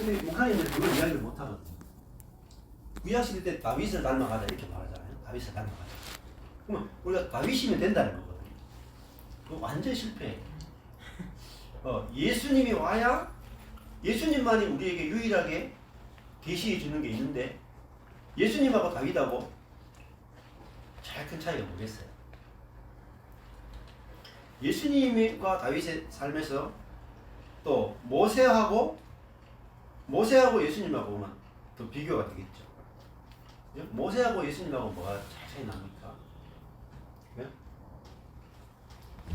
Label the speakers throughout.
Speaker 1: 근데 북한인들은 그걸 이야기를 못하거든요. 구약시대 때 다윗을 닮아가자 이렇게 말하잖아요. 다윗을 닮아가자. 그러면 우리가 다윗이면 된다는 거거든요. 그거 완전 실패예요. 예수님이 와야 예수님만이 우리에게 유일하게 계시해 주는 게 있는데 예수님하고 다윗하고 잘 큰 차이가 뭐겠어요? 예수님과 다윗의 삶에서 또 모세하고 예수님하고 보면 더 비교가 되겠죠. 모세하고 예수님하고 뭐가 차이 납니까? 네?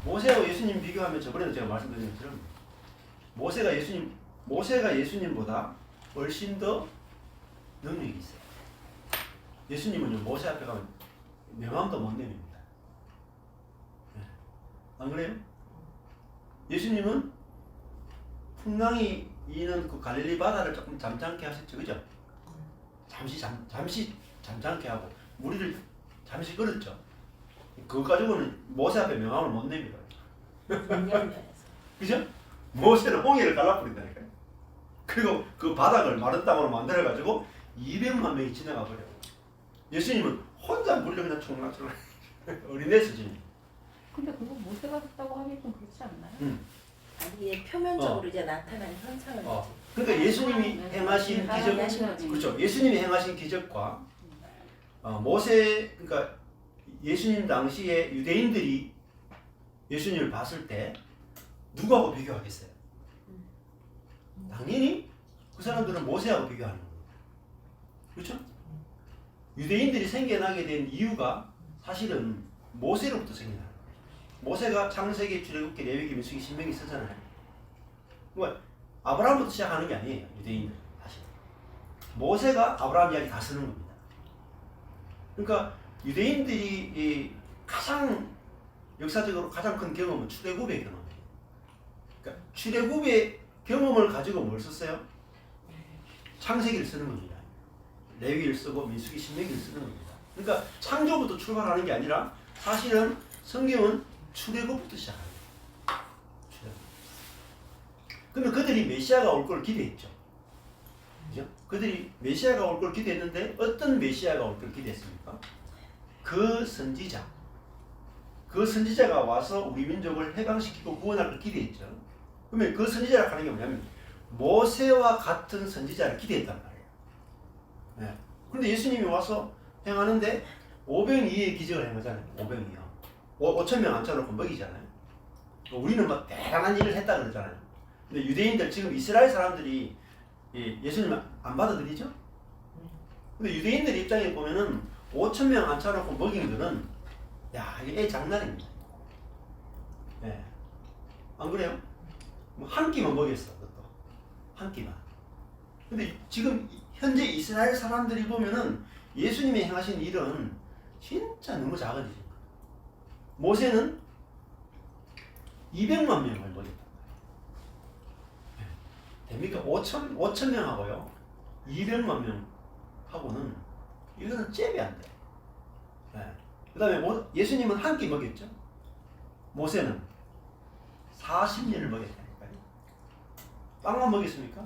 Speaker 1: 모세하고 예수님 비교하면 저번에도 제가 말씀드린 것처럼 모세가 예수님보다 훨씬 더 능력이 있어요. 예수님은 모세 앞에 가면 명함도 못 내밉니다. 네. 안 그래요? 예수님은 풍랑이 이는 그 갈릴리 바다를 조금 잠잠케 하셨죠, 그죠? 잠시 잠잠케 하고 무리를 잠시 끌었죠. 그거 가지고는 모세 앞에 명함을 못 내밀어요. 그죠? 모세는 홍해를 갈라버린다니까요. 그리고 그 바닥을 마른 땅으로 만들어가지고 200만 명이 지나가 버려요. 예수님은 혼자 물려 그냥 총각처럼 어린애 수준이.
Speaker 2: 근데 그거 모세가 했다고 하긴 좀 그렇지 않나요?
Speaker 3: 아니 이게 표면적으로 이제 나타나는 현상을
Speaker 1: 그러니까 예수님이 행하신 기적, 그렇죠. 예수님이 행하신 기적과 모세, 그러니까 예수님 당시에 유대인들이 예수님을 봤을 때 누구하고 비교하겠어요? 당연히 그 사람들은 모세하고 비교하는 거예요. 그렇죠? 유대인들이 생겨나게 된 이유가 사실은 모세로부터 생겨나는 거예요. 모세가 창세기, 출애굽기, 레위기, 민수기, 신명기 쓰잖아요. 그러니까 아브라함부터 시작하는 게 아니에요. 유대인들 사실. 모세가 아브라함 이야기 다 쓰는 겁니다. 그러니까 유대인들이 가장 역사적으로 가장 큰 경험은 출애굽의 경험이에요. 그러니까 출애굽의 경험을 가지고 뭘 썼어요? 창세기를 쓰는 겁니다. 레위기를 쓰고 민수기, 신명기를 쓰는 겁니다. 그러니까 창조부터 출발하는 게 아니라 사실은 성경은 출애굽부터 시작합니다. 그러면 그들이 메시아가 올 걸 기대했죠. 그죠? 그들이 메시아가 올 걸 기대했는데 어떤 메시아가 올 걸 기대했습니까? 그 선지자가 와서 우리 민족을 해방시키고 구원할 걸 기대했죠. 그러면 그 선지자라 하는 게 뭐냐면 모세와 같은 선지자를 기대했단 말이에요. 네. 그런데 예수님이 와서 행하는데 502의 기적을 행하잖아요. 502요. 5,000명 앉혀놓고 먹이잖아요. 우리는 막 대단한 일을 했다 그러잖아요. 근데 유대인들 지금 이스라엘 사람들이 예수님 안 받아들이죠? 근데 유대인들 입장에 보면은 5,000명 앉혀놓고 먹인 거는 야 이게 장난입니다. 예. 안 그래요? 뭐 한 끼만 먹였어, 그것도 한 끼만. 근데 지금 현재 이스라엘 사람들이 보면은 예수님이 행하신 일은 진짜 너무 작은 일입니다. 모세는 200만 명을 먹였단 말이에요. 됩니까? 5천 명하고요 200만 명하고는 이거는 잽이 안 돼. 네. 그 다음에 예수님은 한 끼 먹였죠. 모세는 40년을 먹였다니까요. 빵만 먹였습니까?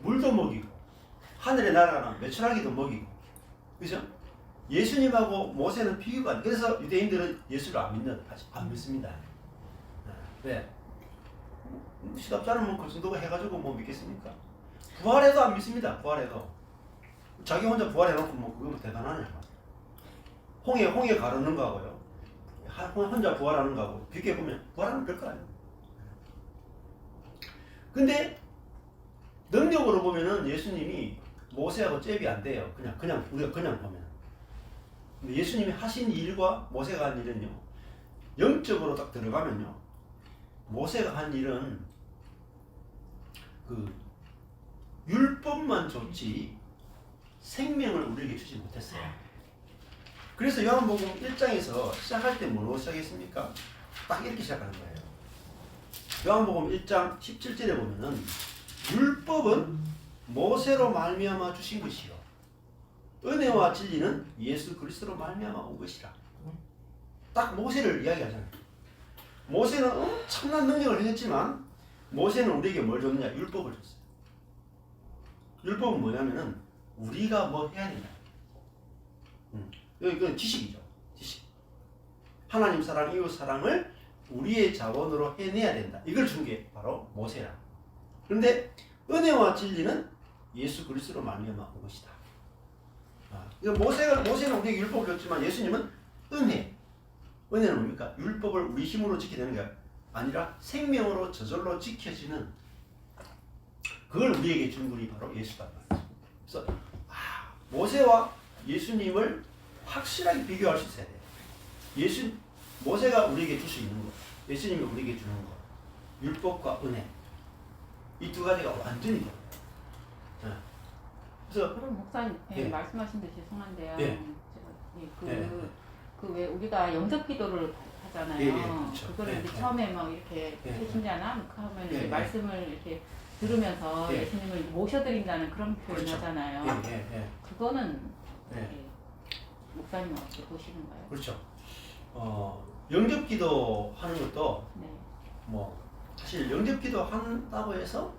Speaker 1: 물도 먹이고 하늘에 날아가는 메추라기도 먹이고, 그죠? 예수님하고 모세는 비교가 안 돼. 그래서 유대인들은 예수를 안 믿습니다. 왜? 시답자는 뭐 그 정도가 해가지고 뭐 믿겠습니까? 부활해도 안 믿습니다. 부활해도 자기 혼자 부활해놓고 뭐 그거 대단하네. 홍해 가르는 거하고요, 혼자 부활하는 거하고 비교해보면 부활하면 될 거 아니에요. 근데 능력으로 보면은 예수님이 모세하고 잽이 안 돼요. 그냥 우리가 그냥 보면. 근데 예수님이 하신 일과 모세가 한 일은요, 영적으로 딱 들어가면요, 모세가 한 일은 그 율법만 줬지 생명을 우리에게 주지 못했어요. 그래서 요한복음 1장에서 시작할 때 뭐로 시작했습니까? 딱 이렇게 시작하는 거예요. 요한복음 1장 17절에 보면은 율법은 모세로 말미암아 주신 것이요 은혜와 진리는 예수 그리스도로 말미암아 온 것이라. 딱 모세를 이야기하잖아요. 모세는 엄청난 능력을 했지만 모세는 우리에게 뭘 줬느냐? 율법을 줬어요. 율법은 뭐냐면은 우리가 뭐 해야 된다. 이건 지식이죠. 지식. 하나님 사랑, 이웃 사랑을 우리의 자원으로 해내야 된다. 이걸 준 게 바로 모세라. 그런데 은혜와 진리는 예수 그리스도로 말미암아 온 것이다. 이거 모세는 우리에게 율법을 줬지만 예수님은 은혜. 은혜는 뭡니까? 율법을 우리 힘으로 지켜내는 게 아니라 생명으로 저절로 지켜지는 그걸 우리에게 준 분이 바로 예수다. 그래서 모세와 예수님을 확실하게 비교할 수 있어야 돼요. 모세가 우리에게 줄 수 있는 것, 예수님이 우리에게 주는 것, 율법과 은혜 이 두 가지가 완전히 달라요. 그래서
Speaker 2: 그럼 목사님
Speaker 1: 예.
Speaker 2: 말씀하신 데 죄송한데요.
Speaker 1: 예.
Speaker 2: 그 왜 우리가 영접 기도를 하잖아요.
Speaker 1: 예, 그렇죠.
Speaker 2: 그거를
Speaker 1: 예,
Speaker 2: 이제
Speaker 1: 예.
Speaker 2: 처음에 막 이렇게
Speaker 1: 예,
Speaker 2: 배신자나 하면
Speaker 1: 예,
Speaker 2: 이제
Speaker 1: 예.
Speaker 2: 말씀을 이렇게 들으면서
Speaker 1: 예.
Speaker 2: 예수님을 모셔드린다는 그런 표현을
Speaker 1: 그렇죠.
Speaker 2: 하잖아요.
Speaker 1: 예.
Speaker 2: 그거는
Speaker 1: 예.
Speaker 2: 목사님 어떻게 보시는가요?
Speaker 1: 그렇죠. 영접기도 하는 것도
Speaker 2: 네.
Speaker 1: 뭐 사실 영접기도 한다고 해서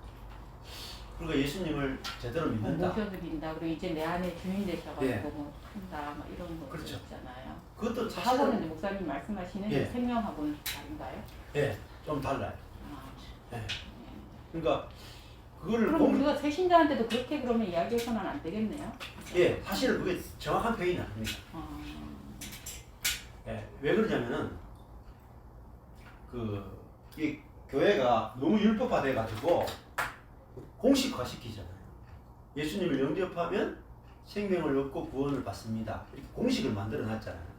Speaker 1: 우리가 예수님을 제대로
Speaker 2: 뭐
Speaker 1: 믿는다.
Speaker 2: 모셔드린다. 그리고 이제 내 안에 주인 되셔가지고
Speaker 1: 예.
Speaker 2: 뭐 한다. 막 이런 거
Speaker 1: 그렇죠.
Speaker 2: 있잖아요.
Speaker 1: 그것도
Speaker 2: 하고는 이제
Speaker 1: 사실은
Speaker 2: 목사님 말씀하시는
Speaker 1: 예.
Speaker 2: 생명하고는 다른가요?
Speaker 1: 좀 달라요.
Speaker 2: 아,
Speaker 1: 예. 그러니까 그거를
Speaker 2: 그럼 우리가 새신자한테도 그렇게 그러면 이야기해서는 안 되겠네요.
Speaker 1: 사실 그게 정확한 표현이 아닙니다. 왜 그러냐면은 이 교회가 너무 율법화돼 가지고 공식화 시키잖아요. 예수님을 영접하면 생명을 얻고 구원을 받습니다. 이렇게 공식을 만들어 놨잖아요.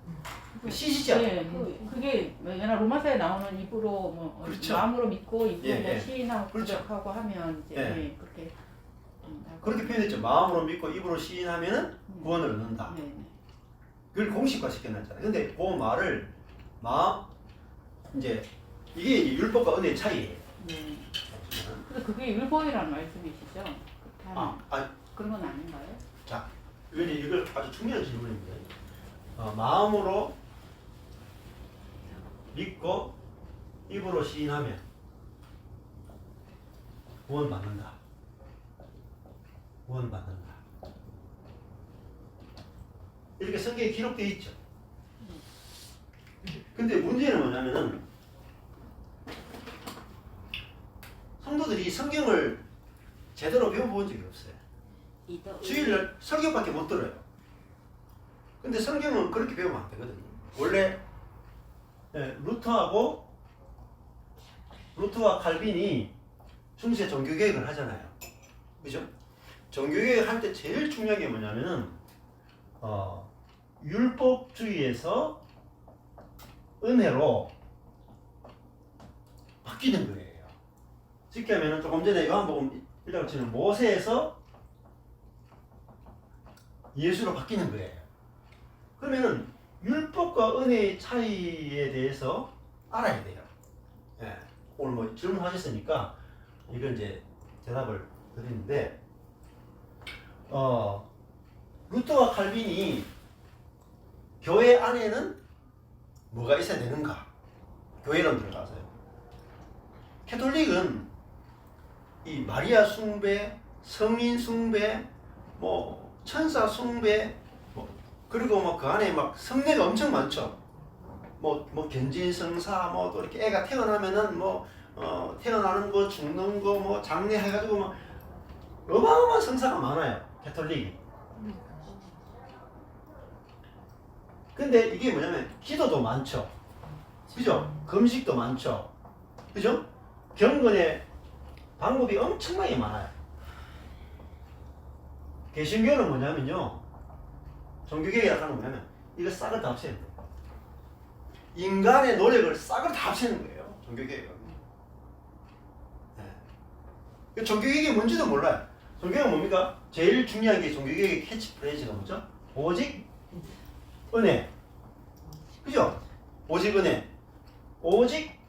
Speaker 1: 시시죠.
Speaker 2: 네, 그게 왜냐 로마서에 나오는 입으로 뭐
Speaker 1: 그렇죠.
Speaker 2: 마음으로 믿고 입으로
Speaker 1: 예,
Speaker 2: 뭐
Speaker 1: 예.
Speaker 2: 시인하고
Speaker 1: 그렇죠.
Speaker 2: 고백하고 하면 이제
Speaker 1: 예.
Speaker 2: 그렇게
Speaker 1: 그렇게 표현했죠. 마음으로 믿고 입으로 시인하면은 구원을 얻는다.
Speaker 2: 네.
Speaker 1: 그걸 공식화 시켜놨잖아요. 근데 그 말을 이제 이게 율법과 은혜의 차이예요.
Speaker 2: 네. 근데 그게 율법이라는 말씀이시죠? 그런 건 아닌가요?
Speaker 1: 자, 이걸 아주 중요한 질문입니다. 마음으로 믿고 입으로 시인하면 구원받는다. 구원받는다. 이렇게 성경에 기록되어 있죠. 근데 문제는 뭐냐면은 성도들이 성경을 제대로 배워본 적이 없어요. 주일날 설교밖에 못 들어요. 근데 성경은 그렇게 배우면 안 되거든요. 원래 루터와 칼빈이 중세 종교개혁을 하잖아요. 그죠? 종교개혁 할 때 제일 중요한 게 뭐냐면은 율법주의에서 은혜로 바뀌는 거예요. 쉽게 하면은 조금 전에 요한복음 1장 치는 모세에서 예수로 바뀌는 거예요. 그러면은 율법과 은혜의 차이에 대해서 알아야 돼요. 오늘 뭐 질문하셨으니까 이걸 이제 대답을 드리는데, 루터와 칼빈이 교회 안에는 뭐가 있어야 되는가? 교회론 들어가서요. 캐톨릭은 이 마리아 숭배, 성인 숭배, 뭐 천사 숭배, 그리고 뭐 그 안에 막 성례가 엄청 많죠. 뭐 견진성사, 뭐 또 이렇게 애가 태어나면은 태어나는 거, 죽는 거, 뭐 장례 해가지고 뭐 어마어마한 성사가 많아요. 캐톨릭이. 근데 이게 뭐냐면 기도도 많죠. 그죠? 금식도 많죠. 그죠? 경건의 방법이 엄청나게 많아요. 개신교는 뭐냐면요. 종교개혁이라고 하는 뭐냐면 이거 싹을 다 합치는 거예요. 인간의 노력을 싹을 다 합치는 거예요. 종교개혁은. 종교개혁이 뭔지도 몰라요. 종교개혁은 뭡니까? 제일 중요한 게 종교개혁의 캐치프레이즈가 뭐죠? 오직 은혜. 그죠? 오직 은혜. 오직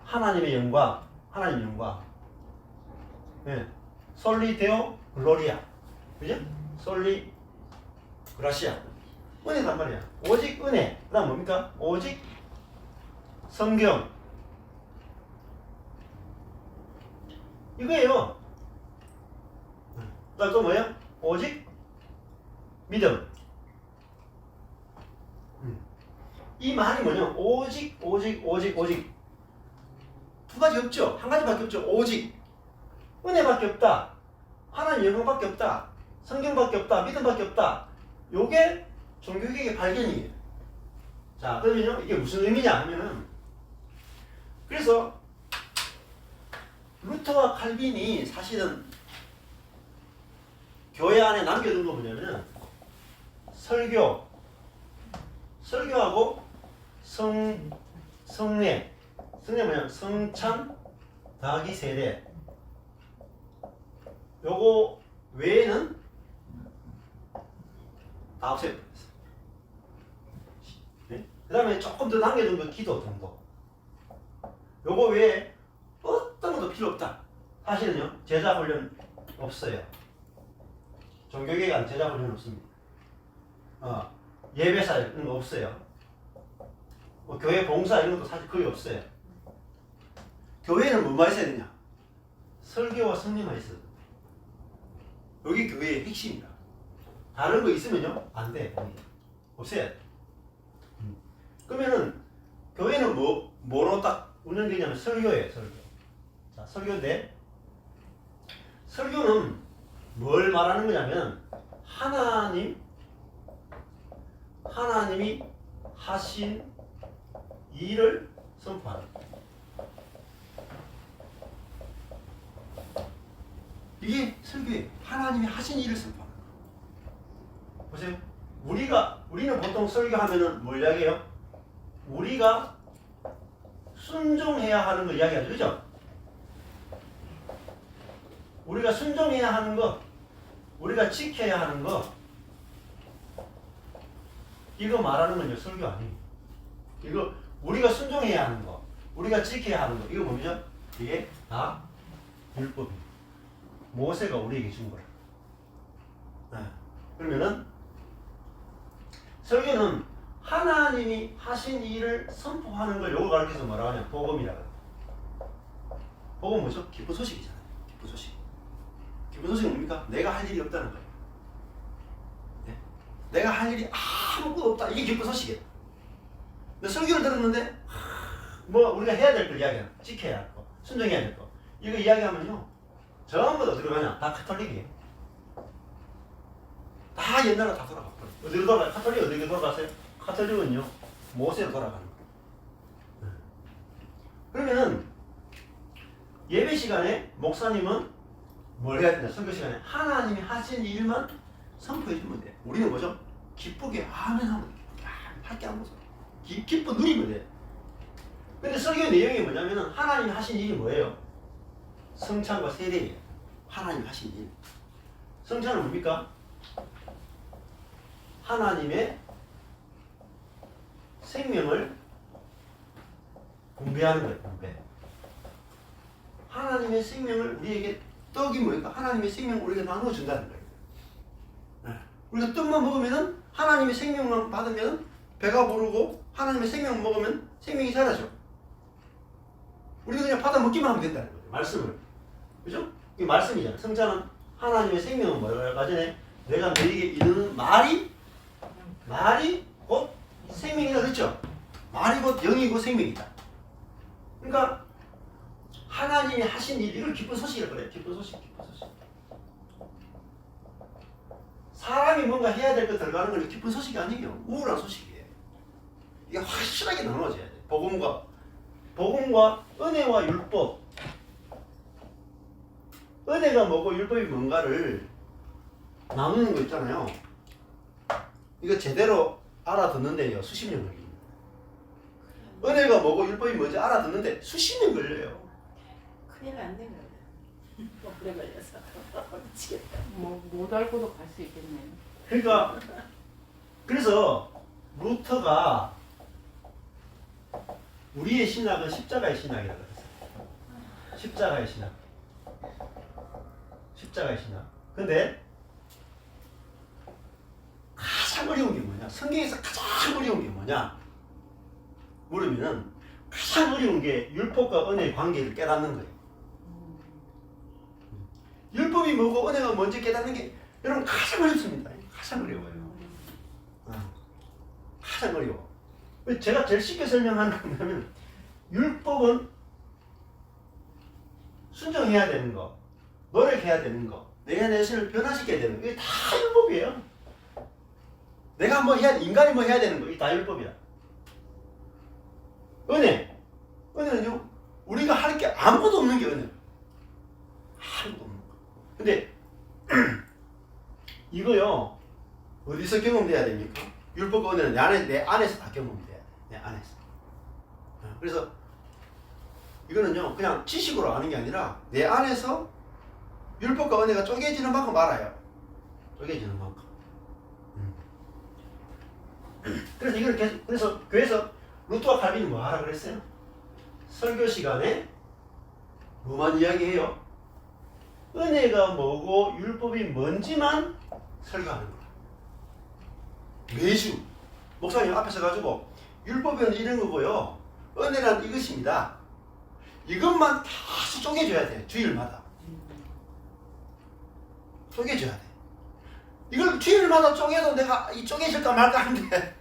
Speaker 1: 하나님의 영광. 하나님의 영광. 솔리 데오 글로리아. 그죠? 솔리 그라시아. 은혜단 말이야. 오직 은혜. 그 다음 뭡니까? 오직 성경. 이거예요. 그다음 또 뭐야? 오직 믿음. 이 말이 뭐냐? 오직 두 가지 없죠. 한 가지밖에 없죠. 오직 은혜밖에 없다. 하나님 영광밖에 없다. 성경밖에 없다. 믿음밖에 없다. 요게 종교개혁의 발견이에요. 자, 그러면요 이게 무슨 의미냐 하면은 그래서 루터와 칼빈이 사실은 교회 안에 남겨둔 거 뭐냐면 설교하고 성례 뭐냐? 성찬 더하기 세례. 요거 외에는 다 없애버렸어요. 네? 그 다음에 조금 더 남겨둔 거 기도 정도. 요거 외에 어떤 것도 필요 없다. 사실은요 제자 훈련 없어요. 종교개혁 제자 훈련 없습니다. 예배사 이런 거 없어요. 뭐 교회 봉사 이런 것도 사실 거의 없어요. 교회는 뭐만 있어야 되냐? 설교와 성례만 있어야 돼요. 여기 교회의 핵심이다. 다른 거 있으면요 안 돼. 없애야 돼. 그러면은 교회는 뭐로 딱 운영되냐면 설교예요. 설교. 자, 설교인데 설교는 뭘 말하는 거냐면 하나님이 하신 일을 선포하는 거예요. 이게 설교예요. 하나님이 하신 일을 선포하는 거예요. 보세요. 우리는 보통 설교하면은 뭘 이야기해요? 우리가 순종해야 하는 걸 이야기하죠. 그죠? 우리가 순종해야 하는 거, 우리가 지켜야 하는 거, 이거 말하는 건요 설교 아니에요. 이거 우리가 순종해야 하는 거, 우리가 지켜야 하는 거, 이거 뭐죠? 이게 다 율법이에요. 모세가 우리에게 준 거라. 그러면은 설교는 하나님이 하신 일을 선포하는 걸 요걸 가르쳐서 뭐라고 하냐? 복음이라고 해요. 복음 뭐죠? 기쁜 소식이잖아요. 기쁜 소식. 기쁜 소식은 뭡니까? 내가 할 일이 없다는 거예요. 네? 내가 할 일이 아무것도 없다. 이게 기쁜 소식이에요. 근데 설교를 들었는데 뭐 우리가 해야 될 걸 이야기하는 거, 지켜야 할 거, 순종해야 될 거, 이거 이야기하면요 전부 다 어디로 가냐? 다 카톨릭이에요. 다 옛날로 다 돌아가. 어디로 돌아가요? 카톨릭 어디로 돌아갔어요? 카톨릭은요 모세로 돌아가는 거예요. 그러면은 예배 시간에 목사님은 뭘 해야 되냐? 설교 시간에 하나님이 하신 일만 선포해 주면 돼. 우리는 뭐죠? 기쁘게 아멘 하면 돼. 할게 안 무서워. 기뻐 누리면 돼. 근데 설교 내용이 뭐냐면은 하나님이 하신 일이 뭐예요? 성찬과 세례예요. 하나님이 하신 일. 성찬은 뭡니까? 하나님의 생명을 분배하는 거예요. 분배. 하나님의 생명을 우리에게 떡이 뭐니까 하나님의 생명을 우리에게 나눠준다는 거예요. 네. 우리가 떡만 먹으면은 하나님의 생명만 받으면 배가 부르고 하나님의 생명 먹으면 생명이 사라져. 우리가 그냥 받아 먹기만 하면 된다는 거예요. 말씀을. 그죠? 이게 말씀이잖아요. 성찬은 하나님의 생명은 뭐라고 하잖아요. 내가 너에게 이르는 말이 곧 생명이다 그랬죠? 말이 곧 영이고 생명이다. 그러니까 하나님이 하신 일, 이걸 기쁜 소식이라고 그래요. 기쁜 소식. 사람이 뭔가 해야 될 거 들어가는 건 기쁜 소식이 아니에요. 우울한 소식이에요. 이게 확실하게 나눠져야 돼요. 복음과 은혜와 율법. 은혜가 뭐고 율법이 뭔가를 나누는 거 있잖아요. 이거 제대로 알아듣는데요. 수십 년 걸립니다. 은혜가 뭐고 율법이 뭔지 알아듣는데 수십 년 걸려요.
Speaker 3: 큰일 났네 그러면. 오래 걸려서 미치겠다.
Speaker 2: 못 알고도 갈 수 있겠네요.
Speaker 1: 그러니까 그래서 루터가 우리의 신학은 십자가의 신학이라고 했어요. 십자가의 신학. 근데 가장 어려운 게 뭐냐? 성경에서 가장 어려운 게 뭐냐? 물으면은 가장 어려운 게 율법과 은혜의 관계를 깨닫는 거예요. 율법이 율법이 뭐고 은혜가 뭔지 깨닫는 게 여러분 가장 어렵습니다. 가장 어려워요. 가장 어려워. 제가 제일 쉽게 설명하는 건 뭐냐면 율법은 순종해야 되는 거, 노력해야 되는 거, 내 내신을 변화시켜야 되는 거, 이게 다 율법이에요. 내가 뭐 해야, 인간이 뭐 해야 되는 거, 이게 다 율법이야. 은혜는요, 우리가 할 게 아무것도 없는 게 은혜. 아무것도 없는 거. 근데 이거요, 어디서 경험돼야 됩니까? 율법과 은혜는 내 안에서 다 경험돼야 돼. 내 안에서. 그래서 이거는요, 그냥 지식으로 아는 게 아니라 내 안에서 율법과 은혜가 쪼개지는 만큼 알아요. 쪼개지는 만큼. 그래서 이걸 계속, 그래서 교회에서 루트와 칼빈이 뭐 하라 그랬어요? 설교 시간에 뭐만 이야기해요? 은혜가 뭐고 율법이 뭔지만 설교하는 거야. 매주 목사님 앞에 서가지고 율법은 이런 거고요, 은혜란 이것입니다. 이것만 다시 쪼개줘야 돼. 주일마다 쪼개줘야 돼. 이걸 주일마다 쪼개도 내가 이 쪼개질까 말까 하는데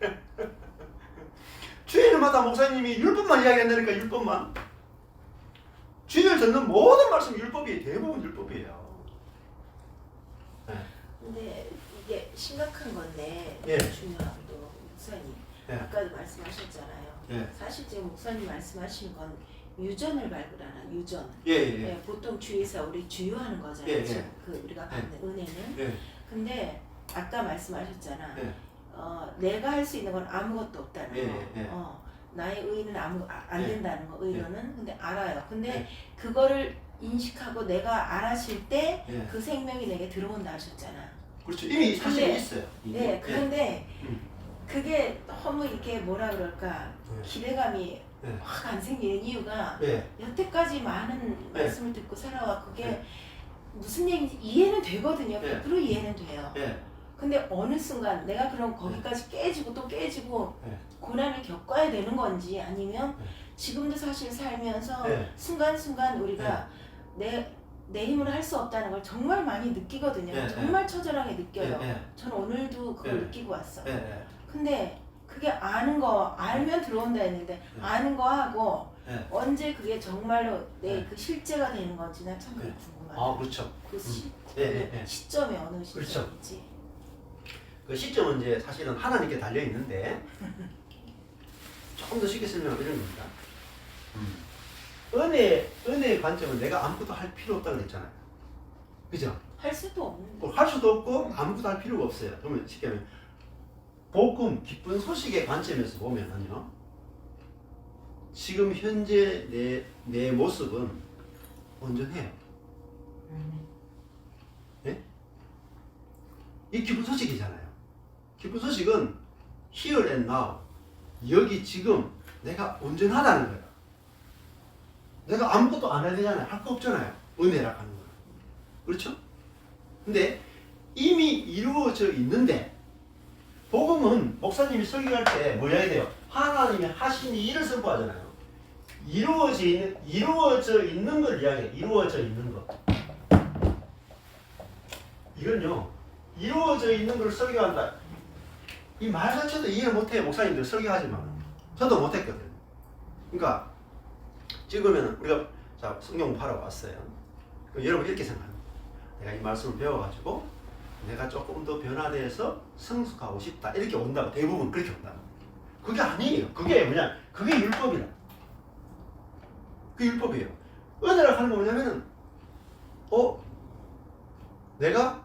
Speaker 1: 주일마다 목사님이 율법만 이야기한다니까. 율법만. 주일 듣는 모든 말씀 율법이에요. 대부분 율법이에요. 네.
Speaker 3: 근데 이게 심각한 건데
Speaker 1: 예.
Speaker 3: 중요한 또 목사님
Speaker 1: 예.
Speaker 3: 아까도 말씀하셨잖아요.
Speaker 1: 예.
Speaker 3: 사실 지금 목사님 말씀하신 건 유전을 발굴하는 유전.
Speaker 1: 예, 예.
Speaker 3: 예, 보통 주의사 우리 주유하는 거잖아요.
Speaker 1: 예, 예.
Speaker 3: 지금 그 우리가 받는 은혜는.
Speaker 1: 예.
Speaker 3: 근데 아까 말씀하셨잖아.
Speaker 1: 예.
Speaker 3: 내가 할 수 있는 건 아무것도 없다는
Speaker 1: 예,
Speaker 3: 거.
Speaker 1: 예.
Speaker 3: 나의 의는 안
Speaker 1: 예.
Speaker 3: 된다는 거. 의로는 근데 알아요. 근데
Speaker 1: 예.
Speaker 3: 그거를 인식하고 내가 알았을 때
Speaker 1: 예.
Speaker 3: 그 생명이 내게 들어온다 하셨잖아.
Speaker 1: 그렇죠. 이미 사실은
Speaker 3: 근데-
Speaker 1: 있어요. 이미.
Speaker 3: 네, 그런데
Speaker 1: 음.
Speaker 3: 그게 너무 이렇게 뭐라 그럴까
Speaker 1: 예.
Speaker 3: 기대감이
Speaker 1: 예.
Speaker 3: 확 안 생기는 이유가
Speaker 1: 예.
Speaker 3: 여태까지 많은
Speaker 1: 네.
Speaker 3: 말씀을 듣고 살아와 그게
Speaker 1: 네.
Speaker 3: 무슨 얘기인지 이해는 되거든요.
Speaker 1: 네.
Speaker 3: 100% 이해는 돼요.
Speaker 1: 예.
Speaker 3: 근데 어느 순간 내가 그럼 거기까지 깨지고 또 깨지고
Speaker 1: 네.
Speaker 3: 고난을 겪어야 되는 건지 아니면
Speaker 1: 네.
Speaker 3: 지금도 사실 살면서
Speaker 1: 네.
Speaker 3: 순간순간 우리가 내 힘으로 할 수 없다는 걸 정말 많이 느끼거든요.
Speaker 1: 네.
Speaker 3: 정말 처절하게 느껴요.
Speaker 1: 예.
Speaker 3: 저는 오늘도 그걸
Speaker 1: 네.
Speaker 3: 느끼고 왔어요.
Speaker 1: 예.
Speaker 3: 근데 그게 아는 거 알면 들어온다 했는데 아는 거 하고
Speaker 1: 예.
Speaker 3: 언제 그게 정말로 내
Speaker 1: 네.
Speaker 3: 그 실제가 되는 건지 난 참 그게
Speaker 1: 네.
Speaker 3: 궁금하다.
Speaker 1: 그렇죠.
Speaker 3: 그
Speaker 1: 예.
Speaker 3: 시점이 어느
Speaker 1: 그렇죠.
Speaker 3: 시점인지.
Speaker 1: 그 시점은 이제 사실은 하나님께 달려 있는데 조금 더 쉽게 설명하면 이런 겁니다. 은혜의 관점은 내가 아무것도 할 필요 없다고 그랬잖아요. 그죠?
Speaker 3: 할 수도 없는데.
Speaker 1: 할 수도 없고 아무것도 할 필요가 없어요. 그러면 쉽게 하면 복음, 기쁜 소식의 관점에서 보면은요, 지금 현재 내 모습은 온전해요. 네? 이 기쁜 소식이잖아요. 기쁜 소식은 here and now, 여기 지금 내가 온전하다는 거예요. 내가 아무것도 안 해야 되잖아요. 할 거 없잖아요. 은혜라 하는 거예요. 그렇죠? 근데 이미 이루어져 있는데, 복음은 목사님이 설교할 때 뭐 해야 돼요? 하나님이 하신 일을 선포하잖아요. 이루어져 있는 걸 이야기해요. 이루어져 있는 것. 이건요, 이루어져 있는 걸 설교한다. 이 말 자체도 이해를 못해요. 목사님들 설교하지만. 저도 못했거든요. 그러니까 지금은 우리가 자 성경 공부하러 왔어요. 여러분 이렇게 생각합니다. 내가 이 말씀을 배워가지고 내가 조금 더 변화돼서 성숙하고 싶다. 이렇게 온다고. 대부분 그렇게 온다고. 그게 아니에요. 그게 뭐냐? 그게 율법이라. 그게 율법이에요. 은혜라고 하는 건 뭐냐면은 내가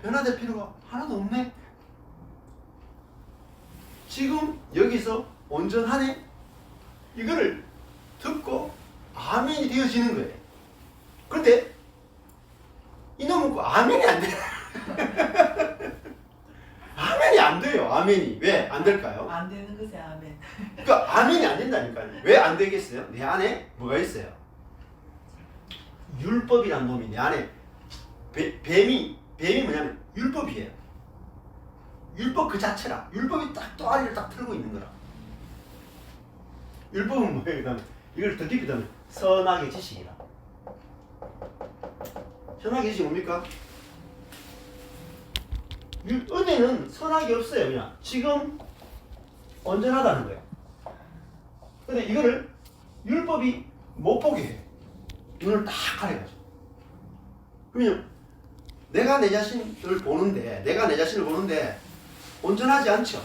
Speaker 1: 변화될 필요가 하나도 없네. 지금 여기서 온전하네. 이거를 듣고 아멘이 되어지는 거예요. 그런데 이놈은 그 아멘이 안 돼. 아멘이 안 돼요. 아멘이. 왜 안 될까요?
Speaker 2: 안 되는 것에 아멘.
Speaker 1: 그러니까 아멘이 안 된다니까요. 왜 안 되겠어요? 내 안에 뭐가 있어요? 율법이란 놈이 내 안에 뱀이 뭐냐면 율법이에요. 율법 그 자체라. 율법이 딱 또아리를 딱 틀고 있는 거라. 율법은 뭐예요? 그다음에 이걸 더 깊이 들면 선악의 지식이라. 선악의 뜻이 뭡니까? 은혜는 선악이 없어요. 그냥 지금 온전하다는 거예요. 근데 이거를 율법이 못 보게 해. 눈을 딱 가려가지고. 그러면 내가 내 자신을 보는데 온전하지 않죠.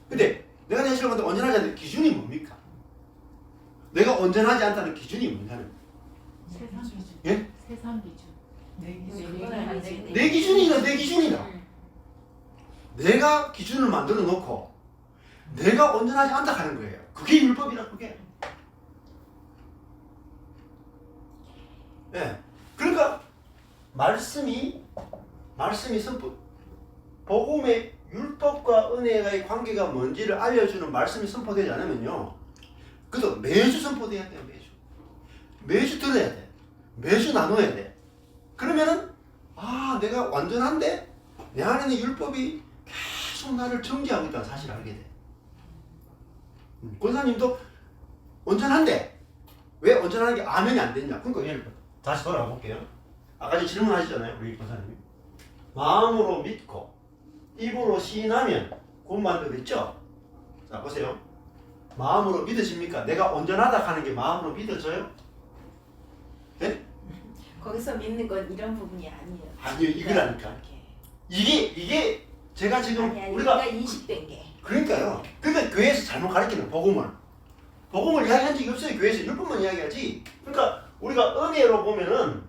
Speaker 1: 근데 내가 내 자신을 보는데 온전하지 않는 기준이 뭡니까? 내가 온전하지 않다는 기준이 뭐냐면
Speaker 2: 세상 기준.
Speaker 1: 예?
Speaker 2: 세상 기준. 내 기준.
Speaker 3: 그건 아니지.
Speaker 1: 내 기준이다. 내가 기준을 만들어 놓고 내가 온전하지 않다 하는 거예요. 그게 율법이라 그게. 예. 그러니까 말씀이 선포 복음의 율법과 은혜의 관계가 뭔지를 알려주는 말씀이 선포되지 않으면요. 그래도 매주 선포돼야 돼요. 매주 들어야 돼. 매주 나눠야 돼. 그러면은 내가 완전한데 내 안에는 율법이 계속 나를 정죄하고 있다는 사실을 알게 돼. 권사님도 온전한데 왜 온전한 게 아멘이 안 됐냐? 그러니까 예를 들어 다시 돌아가 볼게요. 아까 전에 질문하시잖아요, 우리 권사님이. 마음으로 믿고 입으로 시인하면 구원받는다 그랬죠? 자 보세요. 마음으로 믿으십니까? 내가 온전하다 하는 게 마음으로 믿어져요? 네?
Speaker 3: 거기서 믿는 건 이런 부분이 아니에요.
Speaker 1: 아니요, 이거라니까. 이게 제가 지금
Speaker 3: 아니,
Speaker 1: 우리가
Speaker 3: 인식된 게.
Speaker 1: 그러니까요. 그러니까 교회에서 잘못 가르치는 복음을 이야기한 적이 없어요. 교회에서 율법만 이야기하지. 그러니까 우리가 은혜로 보면은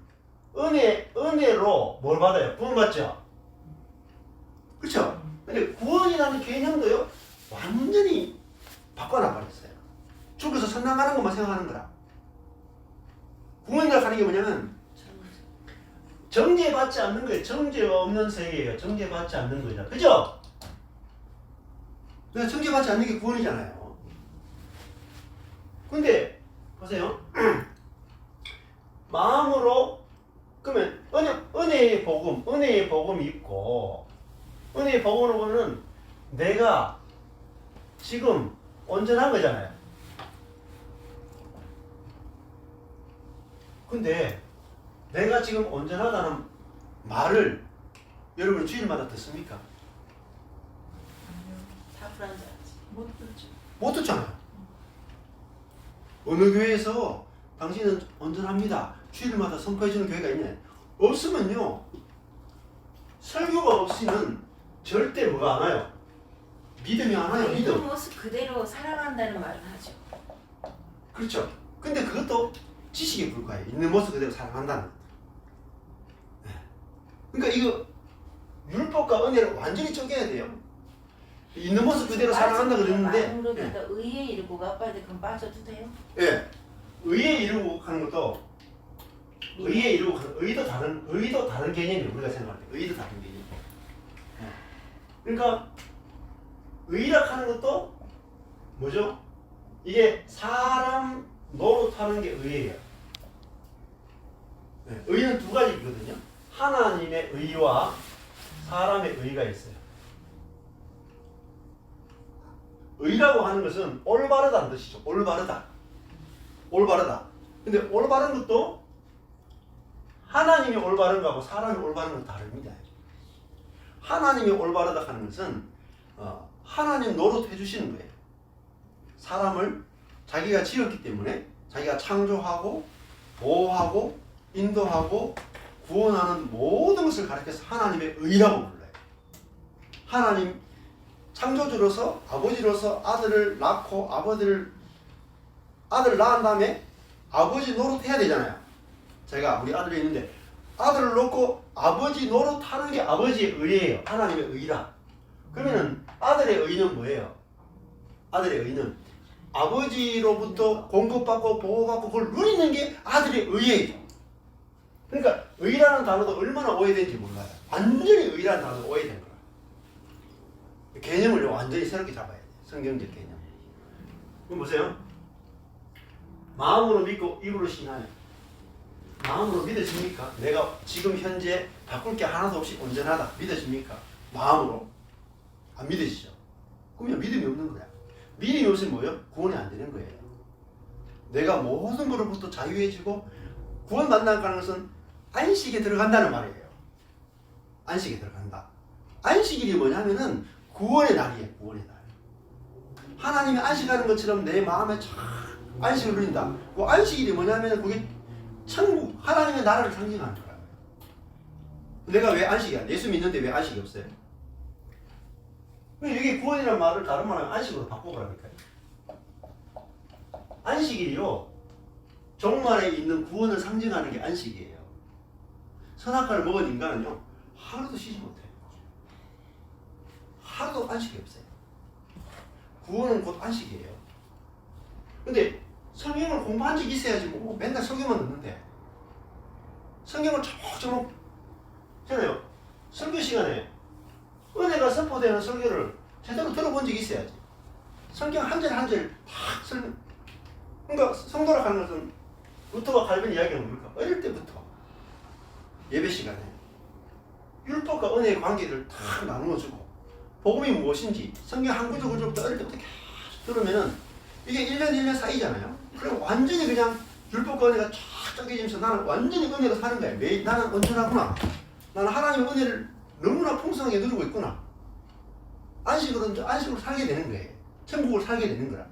Speaker 1: 은혜로 뭘 받아요? 구원 받죠. 그렇죠? 근데 구원이라는 개념도요 완전히 바꿔놔 버렸어요. 죽어서 천당 가는 것만 생각하는 거라. 구원이라고 하는 게 뭐냐면 정죄받지 않는 거예요. 정죄가 없는 세계예요. 정죄받지 않는 거죠. 그죠? 그러니까 정죄받지 않는 게 구원이잖아요. 근데 보세요. 마음으로 그러면 은혜의 복음이 있고 은혜의 복음으로 보면 내가 지금 온전한 거잖아요. 근데 내가 지금 온전하다는 말을 여러분 주일마다 듣습니까?
Speaker 3: 다 불안정하지.
Speaker 2: 못 듣죠.
Speaker 1: 못 듣잖아요. 어느 교회에서 당신은 온전합니다. 주일마다 선포해주는 교회가 있냐? 없으면요. 설교가 없이는 절대 뭐가 안 와요? 믿음이 안 와요.
Speaker 3: 있는
Speaker 1: 믿음.
Speaker 3: 모습 그대로 살아간다는 말을 하죠.
Speaker 1: 그렇죠. 근데 그것도 지식에 불과해요. 있는 모습 그대로 살아간다는 것. 그러니까 이거 율법과 은혜를 완전히 쪼개야 돼요. 있는 모습 그대로 살아간다 그랬는데
Speaker 3: 마음으로 믿다 의에 이르고 아빠한테 그럼 빠져도 돼요?
Speaker 1: 예. 의에 이르고 하는 것도 의에 이르고 의도 다른 개념이에요. 우리가 생각할 때 의도 다른 개념. 그러니까 의라 하는 것도 뭐죠? 이게 사람 노릇하는 게 의예요. 의는 두 가지거든요. 하나님의 의와 사람의 의가 있어요. 의라고 하는 것은 올바르다는 뜻이죠. 올바르다. 근데 올바른 것도 하나님이 올바른 거하고 사람이 올바른 건 다릅니다. 하나님이 올바르다 하는 것은 하나님 노릇 해주시는 거예요. 사람을 자기가 지었기 때문에 자기가 창조하고 보호하고 인도하고 구원하는 모든 것을 가리켜서 하나님의 의라고 불러요. 하나님 창조주로서 아버지로서 아들을 낳고 아들을 낳은 다음에 아버지 노릇해야 되잖아요. 우리 아들이 있는데 아들을 놓고 아버지 노릇하는 게 아버지의 의예요. 하나님의 의라. 그러면은 아들의 의는 뭐예요? 아들의 의는 아버지로부터 공급받고 보호받고 그걸 누리는 게 아들의 의예요. 그러니까 의라는 단어도 얼마나 오해된지 몰라요. 완전히 의라는 단어도 오해된 거야. 개념을 완전히 새롭게 잡아야 돼. 성경적 개념. 그럼 보세요. 마음으로 믿고 입으로 신하면 마음으로 믿으십니까? 내가 지금 현재 바꿀 게 하나도 없이 온전하다. 믿으십니까? 마음으로. 안 믿으시죠? 그러면 믿음이 없는 거야. 믿음이 없으면 뭐예요? 구원이 안 되는 거예요. 내가 모든 것으로부터 자유해지고 구원 만나는 것은 안식에 들어간다는 말이에요. 안식에 들어간다. 안식일이 뭐냐면은 구원의 날이에요. 구원의 날. 하나님이 안식하는 것처럼 내 마음에 참 안식을 누린다. 그 안식일이 뭐냐면 그게 천국, 하나님의 나라를 상징하는 거예요. 내가 왜 안식이 안 돼? 예수 믿는데 왜 안식이 없어요? 이게 구원이라는 말을 다른 말로 안식으로 바꿔보라니까요. 안식일이요, 종말에 있는 구원을 상징하는 게 안식이에요. 선악과를 먹은 인간은요, 하루도 쉬지 못해요. 하루도 안식이 없어요. 구원은 곧 안식이에요. 근데 성경을 공부한 적이 있어야지 뭐 맨날 성경만 듣는데, 성경을 조목조목 잖아요. 설교 시간에 은혜가 선포되는 설교를 제대로 들어본 적이 있어야지. 성경 한 절 한 절 다 설명. 그러니까 성도라 하는 것은 루터와 칼빈 이야기는 뭡니까? 어릴 때부터 예배 시간에 율법과 은혜의 관계를 다 나누어주고, 복음이 무엇인지 성경 한 구절 구절부터 어릴 때부터 계속 들으면은 이게 1년 1년 쌓이잖아요. 그럼 완전히 그냥 율법과 은혜가 쫙 쪼개지면서 나는 완전히 은혜로 사는 거야. 매일 나는 온전하구나. 나는 하나님의 은혜를 너무나 풍성하게 누리고 있구나. 안식으로 살게 되는 거예요. 천국을 살게 되는 거라.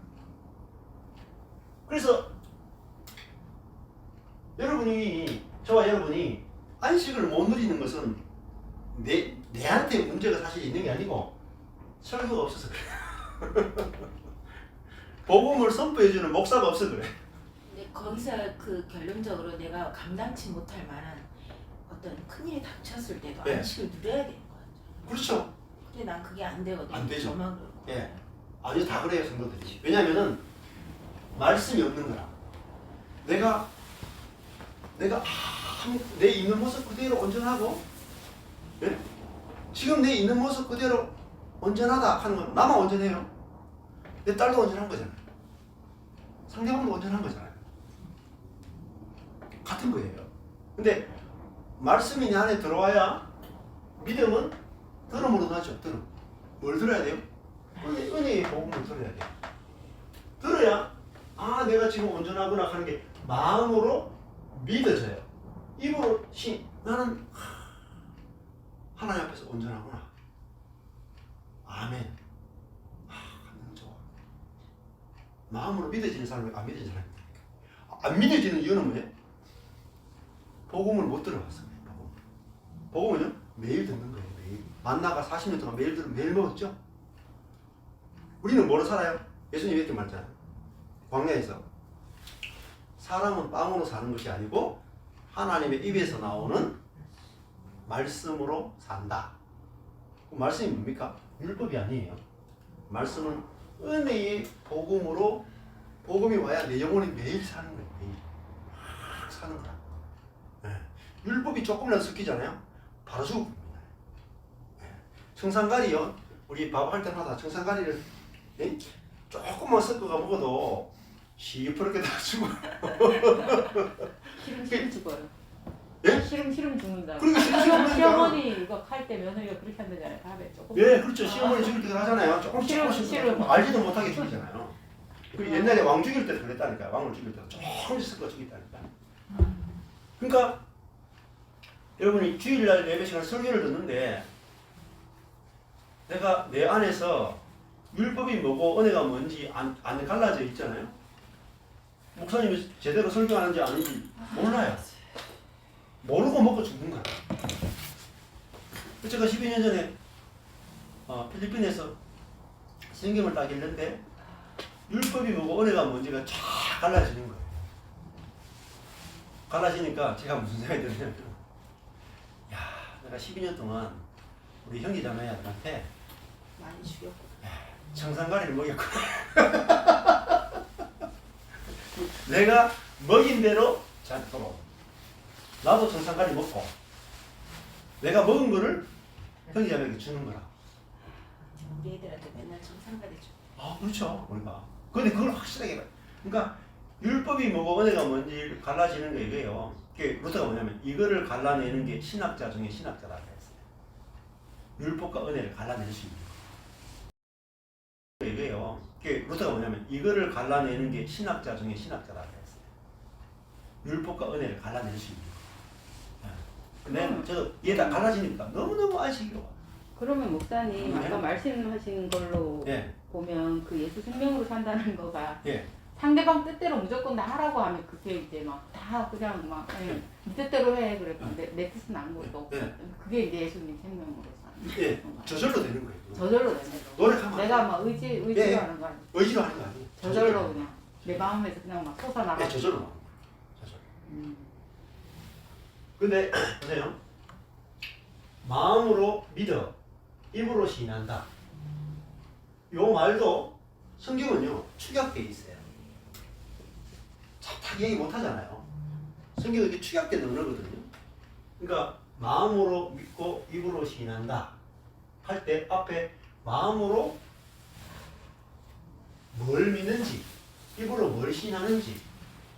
Speaker 1: 그래서 저와 여러분이 안식을 못 누리는 것은 내한테 문제가 사실 있는 게 아니고 설교가 없어서 그래. 복음을 선포해주는 목사가 없어서 그래.
Speaker 3: 근데 거기서 그 결론적으로 내가 감당치 못할 만한 어떤 큰일이 닥쳤을 때도
Speaker 1: 네.
Speaker 3: 안식을 누려야 되는 거 같아요.
Speaker 1: 그렇죠.
Speaker 3: 근데 난 그게 안 되거든.
Speaker 1: 안 되죠.
Speaker 3: 저만 그러고.
Speaker 1: 예. 아주 다 그래요, 성도들이. 왜냐면은 말씀이 없는 거라. 내가 내 있는 모습 그대로 온전하고, 예? 지금 내 있는 모습 그대로 온전하다 하는 건 나만 온전해요. 내 딸도 온전한 거잖아요. 상대방도 온전한 거잖아요. 같은 거예요. 근데 말씀이 내 안에 들어와야 믿음은 들음으로 나죠. 들음. 뭘 들어야 돼요? 은혜의 복음을 들어야 돼요. 들어야 내가 지금 온전하구나 하는 게 마음으로 믿어져요. 입으로 나는 하나님 앞에서 온전하구나. 아멘. 너무 좋아. 마음으로 믿어지는 사람이 안 믿어지는 사람이 안 믿어지는 이유는 뭐예요? 복음을 못 들어봤어요. 복음은요? 매일 듣는 거예요. 매일. 만나가 40년 동안 매일 들으면 매일 먹었죠? 우리는 뭐로 살아요? 예수님이 이렇게 말했잖아요. 광야에서 사람은 빵으로 사는 것이 아니고 하나님의 입에서 나오는 말씀으로 산다. 그 말씀이 뭡니까? 율법이 아니에요. 말씀은 은혜의 복음으로, 복음이 와야 내 영혼이 매일 사는 거예요. 매일 사는 거야. 네. 율법이 조금이라도 섞이잖아요. 바로 죽습니다. 네. 청산가리요. 우리 밥할 때마다 청산가리를 조금만 섞어가 먹어도 시퍼렇게 다 죽어.
Speaker 2: 싫음 죽어요.
Speaker 1: 예?
Speaker 2: 싫음 죽는다.
Speaker 1: 그러니까 싫음
Speaker 2: 시어머니 이거 할 때 며느리가 그렇게 한다잖아요. 밥에 조금.
Speaker 1: 예, 그렇죠. 시어머니 죽일 때도 하잖아요.
Speaker 2: 싫음.
Speaker 1: 조금씩 알지도 못하게 죽이잖아요. 그리고 옛날에 왕 죽일 때도 그랬다니까. 왕을 죽일 때도 조금씩 섞어 죽였다니까. 그러니까 여러분이 주일날 예배 시간 설교를 듣는데 내가 내 안에서 율법이 뭐고 은혜가 뭔지 안 갈라져 있잖아요. 목사님이 제대로 설교하는지 아닌지 몰라요. 모르고 먹고 죽는 거야. 제가 12년 전에 필리핀에서 성경을 딱 읽는데 율법이 뭐고 은혜가 뭔지가 쫙 갈라지는 거예요. 갈라지니까 제가 무슨 생각이 드냐면, 야, 내가 12년 동안 우리 형제 자매들한테
Speaker 3: 많이 죽였고.
Speaker 1: 청산가리를 먹였구나. 내가 먹인 대로 잘 돌아오. 나도 청산가리 먹고 내가 먹은 거를 형제자매에게 주는 거라.
Speaker 3: 우리 애들한테 맨날 정상가리 줘.
Speaker 1: 그렇죠. 우리가. 근데 그걸 확실하게 봐. 그러니까 율법이 뭐고 은혜가 뭔지 갈라지는 거 이거예요. 그게 루터가 뭐냐면 이거를 갈라내는 게 신학자 중에 신학자라고 했어요. 율법과 은혜를 갈라낼 수 있는 거. 이거예요. 그게 루터가 뭐냐면 이거를 갈라내는 게 신학자 중에 신학자라고 했어요. 율법과 은혜를 갈라낼 수 있는 거. 근데 저도 이게 다 갈라지니까 너무너무 안식이 와.
Speaker 2: 그러면 목사님 아까 말씀하신 걸로
Speaker 1: 예,
Speaker 2: 보면 그 예수 생명으로 산다는 거가
Speaker 1: 예.
Speaker 2: 상대방 뜻대로 무조건 다 하라고 하면 그게 이제 막 다 그냥 막 네 뜻대로 해 그래. 근데 내 뜻은 아무것도 없고
Speaker 1: 예.
Speaker 2: 그게 이제 예수님 생명으로 사는
Speaker 1: 예,
Speaker 2: 건가요?
Speaker 1: 저절로 되는 거예요.
Speaker 2: 저절로 되는 거.
Speaker 1: 노력하면
Speaker 2: 내가 막 의지로
Speaker 1: 예.
Speaker 2: 하는 거 아니야.
Speaker 1: 의지로 하는 거 아니에요.
Speaker 2: 저절로 그냥 내 마음에서 그냥 막 솟아나가.
Speaker 1: 예, 저절로 나오는 거예요. 저절로.
Speaker 2: 음.
Speaker 1: 근데 보세요. 마음으로 믿어, 입으로 시인한다. 요 말도 성경은요 축약돼 있어요. 잘 얘기 못 하잖아요. 성경은 이렇게 축약된 언어거든요. 그러니까 마음으로 믿고 입으로 시인한다 할 때 앞에 마음으로 뭘 믿는지, 입으로 뭘 시인하는지,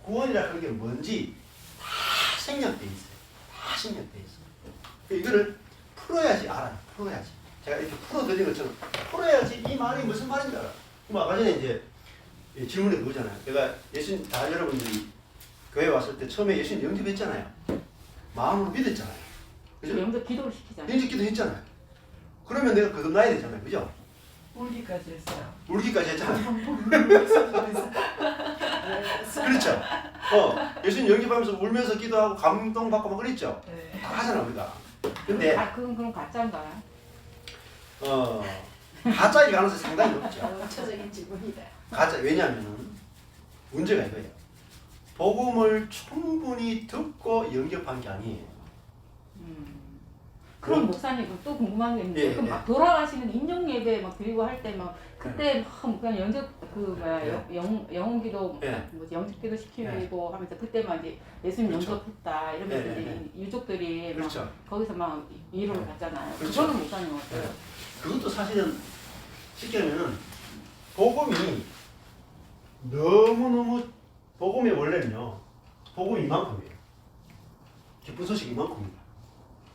Speaker 1: 구원이라 그런 게 뭔지 다 생략돼 있어요. 다 생략돼 있어요. 이거를 풀어야지 알아요. 풀어야지. 제가 이렇게 풀어드린 것처럼 풀어야지 이 말이 무슨 말인지 알아요. 그럼 아까 전에 이제 질문에 그거잖아요. 내가 예수님, 다 여러분들이 교회 왔을 때 처음에 예수님 영접했잖아요. 마음으로 믿었잖아요. 그죠?
Speaker 2: 영접 기도를 시키잖아요.
Speaker 1: 영접기도 했잖아요. 그러면 내가 거듭나야 되잖아요. 그죠?
Speaker 4: 울기까지 했어요.
Speaker 1: 울기까지 했잖아요.
Speaker 4: 그래서
Speaker 1: 그렇죠? 예수님 영접하면서 울면서 기도하고 감동받고 막 그랬죠?
Speaker 4: 네.
Speaker 1: 다 하잖아 우리가. 근데
Speaker 2: 그건 그럼 가짜인가요?
Speaker 1: 가짜일 가능성이 상당히 높죠.
Speaker 3: 원초적인 질문이다.
Speaker 1: 가짜. 왜냐하면 문제가 이거예요. 복음을 충분히 듣고 영접한 게 아니에요.
Speaker 2: 그럼 목사님 또 궁금한 게 있는데
Speaker 1: 예,
Speaker 2: 그럼
Speaker 1: 예.
Speaker 2: 막 돌아가시는 인정 예배 막 드리고 할 때 막 그때 막 그냥 영접 그 뭐야
Speaker 1: 예.
Speaker 2: 영혼기도
Speaker 1: 예.
Speaker 2: 뭐지 영접기도 시키고 하면서 그때 막 이제 예수님
Speaker 1: 그렇죠.
Speaker 2: 영접했다 이러면서
Speaker 1: 예,
Speaker 2: 이제 유족들이 막
Speaker 1: 그렇죠.
Speaker 2: 거기서 막 위로를 받잖아요.
Speaker 1: 그렇죠.
Speaker 2: 그거는 목사님 어때요?
Speaker 1: 예. 그것도 사실은 쉽게 하면은 복음이 너무너무 복음의 원래는요. 복음 이만큼이에요. 기쁜 소식 이만큼입니다.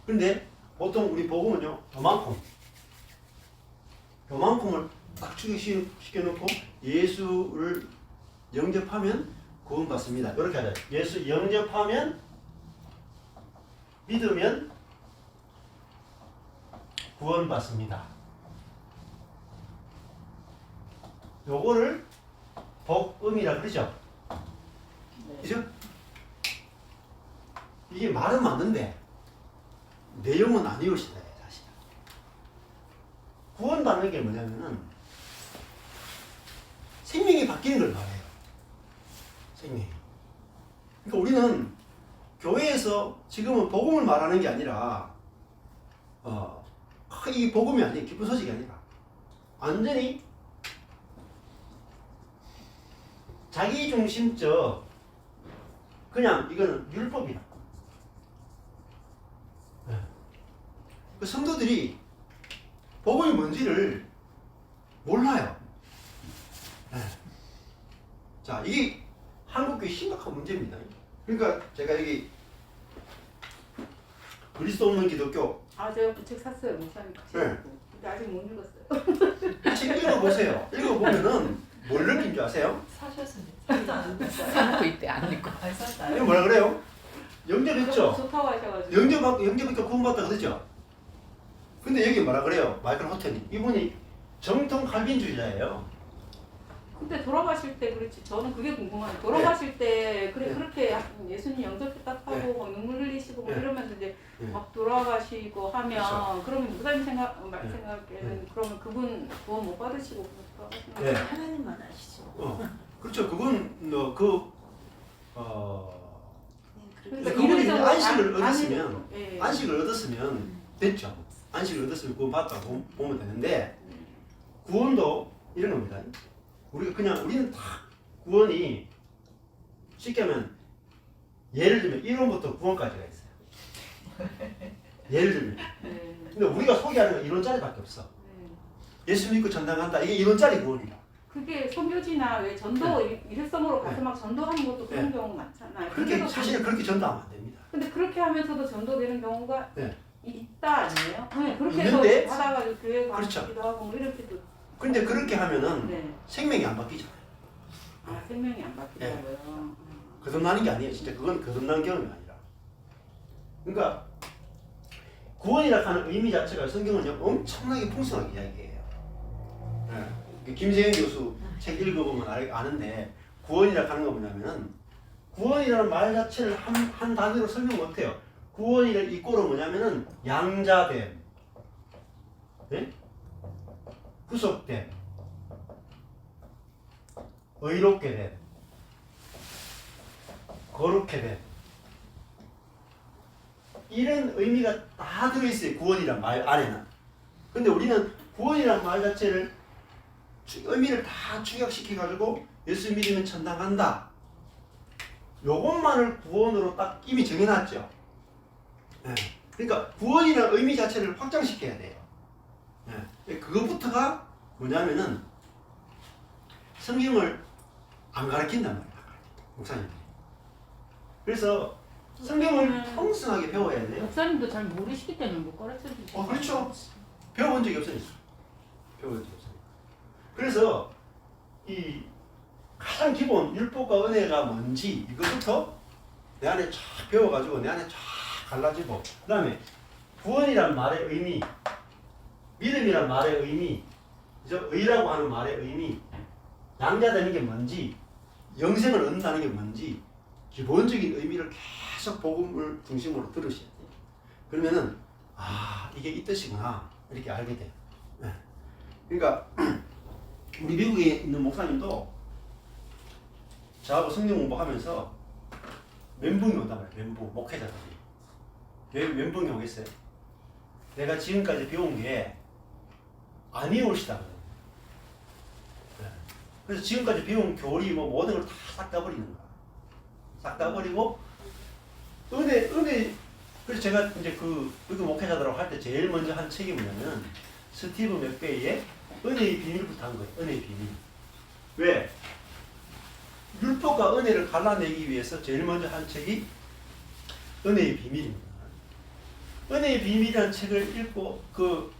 Speaker 1: 근데 보통 우리 복음은요. 요만큼을 딱 축시켜놓고 예수를 영접하면 구원받습니다. 이렇게 하자. 예수 영접하면 믿으면 구원받습니다. 요거를 복음이라 그러죠. 그죠? 이게 말은 맞는데 내용은 아니오시다 사실. 구원받는 게 뭐냐면은 생명이 바뀌는 걸 말해요. 생명이. 그러니까 우리는 교회에서 지금은 복음을 말하는 게 아니라 이 복음이 아니에요. 기쁜 소식이 아니라 완전히 자기중심적 그냥 이거는 율법이다. 그 성도들이 복음이 뭔지를 몰라요. 자, 이게 한국교회 심각한 문제입니다. 그러니까 제가 여기 그리스도 없는 기독교
Speaker 2: 제가 그 책 샀어요 목사님.
Speaker 1: 네.
Speaker 2: 근데 아직 못 읽었어요.
Speaker 1: 책 읽어보세요. 읽어보면은 뭘 느낀 줄 아세요?
Speaker 4: 사셨습니다.
Speaker 5: 사놓고 있대 안 읽고.
Speaker 4: 안
Speaker 1: 이거
Speaker 4: 샀나요?
Speaker 1: 뭐라 그래요? 영접했죠?
Speaker 2: 좋다고 하셔가지고.
Speaker 1: 영접했고 구원받다 그러죠? 근데 여기 뭐라 그래요? 마이클 호텔이. 이분이 정통 칼빈주의자예요.
Speaker 2: 근데 돌아가실 때 그렇지 저는 그게 궁금해요. 돌아가실 때
Speaker 1: 네.
Speaker 2: 그렇게 예수님 영접했다 하고
Speaker 1: 네.
Speaker 2: 막 눈물 흘리시고 막
Speaker 1: 네.
Speaker 2: 이러면서 이제
Speaker 1: 네.
Speaker 2: 막 돌아가시고 하면
Speaker 1: 그렇죠.
Speaker 2: 그러면 목사님
Speaker 1: 네.
Speaker 2: 생각에는 그러면 그분 구원 못 받으시고 돌아가시는
Speaker 1: 네.
Speaker 2: 거예요?
Speaker 3: 하나님만 아시죠.
Speaker 1: 그렇죠. 그건
Speaker 2: 그러니까
Speaker 1: 그분이
Speaker 2: 이론적으로
Speaker 1: 안식을
Speaker 2: 안
Speaker 1: 얻었으면
Speaker 2: 예.
Speaker 1: 안식을 얻었으면 됐죠. 안식을 얻었으면 구원받았다고 보면 되는데 구원도 이런 겁니다. 우리는 다 구원이 쉽게 하면 예를 들면 1원부터 9원까지가 있어요. 예를 들면.
Speaker 2: 네.
Speaker 1: 근데 우리가 소개하는 건 1원짜리밖에 없어.
Speaker 2: 네.
Speaker 1: 예수 믿고 전당한다. 이게 1원짜리 구원이야.
Speaker 2: 그게 선교지나 왜 전도 일성으로 가서
Speaker 1: 네.
Speaker 2: 막 전도하는 것도 그런
Speaker 1: 네.
Speaker 2: 경우 많잖아요.
Speaker 1: 그렇게
Speaker 2: 근데도
Speaker 1: 사실은 그렇게 전도하면 안 됩니다.
Speaker 2: 근데 그렇게 하면서도 전도되는 경우가
Speaker 1: 네.
Speaker 2: 있다 아니에요? 네, 그렇게 해서
Speaker 1: 있는데?
Speaker 2: 받아가지고 교회
Speaker 1: 그렇죠.
Speaker 2: 가기도 하고 뭐 이렇게도.
Speaker 1: 근데 그렇게 하면은
Speaker 2: 네.
Speaker 1: 생명이 안 바뀌잖아요.
Speaker 2: 생명이 안 바뀌더라고요.
Speaker 1: 거듭나는 게 아니에요. 진짜 그건 거듭난 경험이 아니라. 그러니까 구원이라 하는 의미 자체가 성경은 엄청나게 풍성하게 이야기해요. 예. 김세현 교수 책 읽어보면 아는데 구원이라 하는 거 뭐냐면은 구원이라는 말 자체를 한 단어로 설명 못해요. 구원이를 이꼬로 뭐냐면은 양자됨, 네? 구속됨, 의롭게 됨, 거룩해 됨, 이런 의미가 다 들어있어요. 구원이란 말 안에는. 근데 우리는 구원이란 말 자체를 의미를 다 축약시켜가지고 예수 믿으면 천당 간다. 요것만을 구원으로 딱 이미 정해놨죠. 예. 그러니까 구원이라는 의미 자체를 확장시켜야 돼요. 예. 그것부터가 뭐냐면은 성경을 안 가르친단 말이야. 목사님들이. 그래서 성경을 풍성하게 배워야 돼요.
Speaker 2: 목사님도 잘 모르시기 때문에 못 가르쳐 주시죠.
Speaker 1: 그렇죠. 배워본 적이 없으니까. 배워본 적이 없으니까. 그래서 이 가장 기본 율법과 은혜가 뭔지 이것부터 내 안에 쫙 배워가지고 내 안에 쫙 갈라지고, 그 다음에 구원이란 말의 의미, 믿음이란 말의 의미, 의라고 하는 말의 의미, 양자되는 게 뭔지, 영생을 얻는다는 게 뭔지 기본적인 의미를 계속 복음을 중심으로 들으셔야 돼요. 그러면은 이게 이 뜻이구나 이렇게 알게 돼요. 네. 그러니까 우리 미국에 있는 목사님도 저하고 성경 공부하면서 멘붕이 온단 말이에요. 멘붕, 목회자들이. 왜 멘붕이 오겠어요? 내가 지금까지 배운 게 아니올시다. 네. 그래서 지금까지 배운 교리 모든 걸 다 싹 다 버리는 거야. 싹 다 버리고 은혜. 그래서 제가 이제 그 목회자들하고 할 때 제일 먼저 한 책이 뭐냐면 스티브 맥베이의 은혜의 비밀부터 한 거예요. 은혜의 비밀. 왜? 율법과 은혜를 갈라내기 위해서 제일 먼저 한 책이 은혜의 비밀입니다. 은혜의 비밀이라는 책을 읽고 그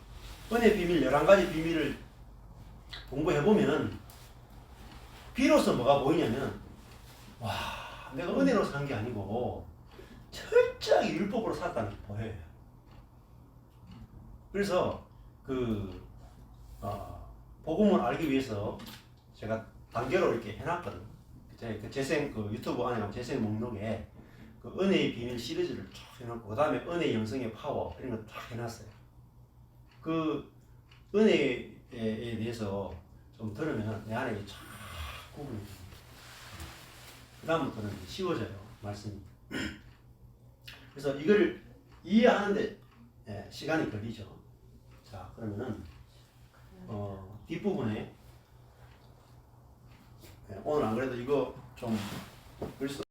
Speaker 1: 은혜의 비밀 11가지 비밀을 공부해보면 비로소 뭐가 보이냐면 내가 은혜로 산 게 아니고 철저하게 율법으로 살았다는 게 보여요. 그래서 복음을 알기 위해서 제가 단계로 이렇게 해놨거든요. 그 재생 유튜브 안에 재생 목록에 그 은혜의 비밀 시리즈를 쫙 해놓고 그 다음에 은혜의 영성의 파워 이런 거 쫙 해놨어요. 그 은혜에 대해서 좀 들으면 내 안에 쫙 구분이 됩니다. 그 다음부터는 쉬워져요 말씀이. 그래서 이걸 이해하는데 시간이 걸리죠. 자 그러면은 뒷부분에 오늘 안 그래도 이거 좀 글쓰